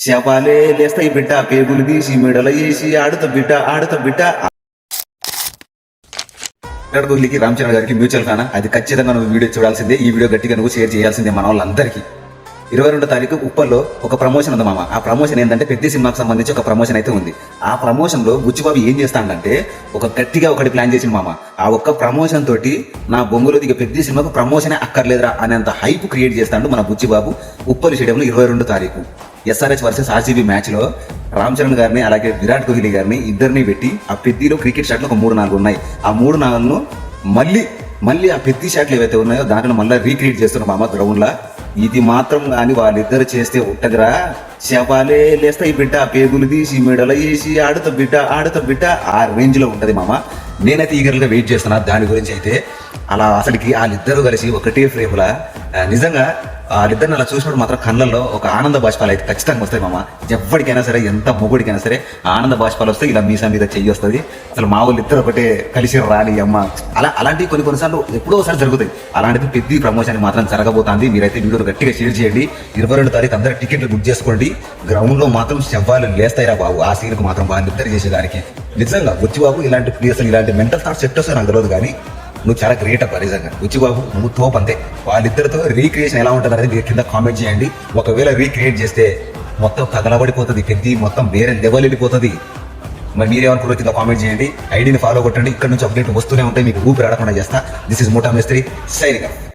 శవాలే లేస్తాయి బిడ్డ, పేగులు తీసి మెడల వేసి ఆడుతా బిడ్డ. విరాట్ కోహ్లీకి రామ్ చరణ్ గారికి మ్యూచువల్ కానా, అది ఖచ్చితంగా నువ్వు వీడియో చూడాల్సిందే. ఈ వీడియో గట్టిగా నువ్వు షేర్ చేయాల్సిందే మన వాళ్ళందరికీ. 22వ తారీఖు ఉప్పల్లో ఒక ప్రమోషన్ ఉంది మామ. ఆ ప్రమోషన్ ఏంటంటే పెద్ద సినిమాకి సంబంధించి ఒక ప్రమోషన్ అయితే ఉంది. ఆ ప్రమోషన్ లో బుచ్చిబాబు ఏం చేస్తాడంటే గట్టిగా ఒకటి ప్లాన్ చేసింది మామ. ఆ ఒక్క ప్రమోషన్ తోటి నా బొంగులో దిగ పెద్ద సినిమాకు ప్రమోషనే అక్కర్లేదురా అనేంత హైప్ క్రియేట్ చేస్తాడు మన బుచ్చిబాబు. ఉప్పల్ స్టేడియంలో 22వ తారీఖు ఎస్ఆర్హెచ్ వర్సెస్ ఆర్సీబీ మ్యాచ్ లో రామ్ చరణ్ గారిని అలాగే విరాట్ కోహ్లీ గారిని ఇద్దరిని పెట్టి ఆ పెద్దిలో క్రికెట్ షాట్లు ఒక 3-4 ఉన్నాయి. ఆ 3-4ను మళ్ళీ ఆ పెద్ద షాట్లు ఏవైతే ఉన్నాయో దాంట్లో మళ్ళీ రీక్రియేట్ చేస్తున్నాం మామ గ్రౌండ్ లా. ఇది మాత్రం కానీ వాళ్ళిద్దరు చేస్తే ఉంటదిరా, శవాలే లేస్తాయి బిడ్డ, పేగులు తీసి మెడల వేసి ఆడుతా బిడ్డ. ఆ రేంజ్ లో ఉంటది మామ. నేనైతే ఈగర్గా వెయిట్ చేస్తున్నా దాని గురించి అయితే. అలా అసలుకి వాళ్ళిద్దరూ కలిసి ఒకటే ఫ్రేమ్లా నిజంగా వాళ్ళిద్దరిని అలా చూసినప్పుడు మాత్రం కళ్ళల్లో ఒక ఆనంద బాష్పాలు అయితే ఖచ్చితంగా వస్తాయి మామ. ఎవ్వడికైనా సరే, ఎంత మొగుడికైనా సరే ఆనంద బాష్పాలు వస్తాయి. ఇలా మీసా మీద చెయ్యి వస్తుంది. అసలు మా వాళ్ళు ఇద్దరు ఒకటే కలిసి రాలి అమ్మ. అలాంటివి కొన్నిసార్లు ఎప్పుడో ఒకసారి జరుగుతాయి. అలాంటిది పెద్ద ప్రమోషన్ మాత్రం జరగబోతుంది. మీరైతే వీడియోలు గట్టిగా షేర్ చేయండి. 22వ తారీఖు అందరూ టికెట్లు బుక్ చేసుకోండి. గ్రౌండ్ లో మాత్రం శవాలు లేస్తాయిరా బాబు. ఆ సీన్కు మాత్రం వాళ్ళిద్దరు చేసేదానికి నిజంగా బుచ్చిబాబు ఇలాంటి ప్లేస్ ఇలాంటి మెంటల్ థాట్స్ సెట్ వస్తాయి నాకు తెలియదు, కానీ నువ్వు చాలా గ్రేట్ అబ్బా నిజంగా. బుచ్చిబాబు నువ్వు తోపు అంతే. వాళ్ళిద్దరితో రీక్రియేషన్ ఎలా ఉంటుంది అనేది మీరు కింద కామెంట్ చేయండి. ఒకవేళ రీక్రియేట్ చేస్తే మొత్తం తగలబడిపోతుంది, పెద్ద మొత్తం వేరే లెవెల్ వెళ్ళిపోతుంది. మరి మీరేమనుకుంటారో కింద కామెంట్ చేయండి. ఐడిని ఫాలో కొట్టండి. ఇక్కడ నుంచి అప్డేట్ వస్తూనే ఉంటాయి, మీకు ఊపి రాడకుండా చేస్తా. దిస్ ఇస్ మోటా మేస్త్రి సైనింగ్ ఆఫ్.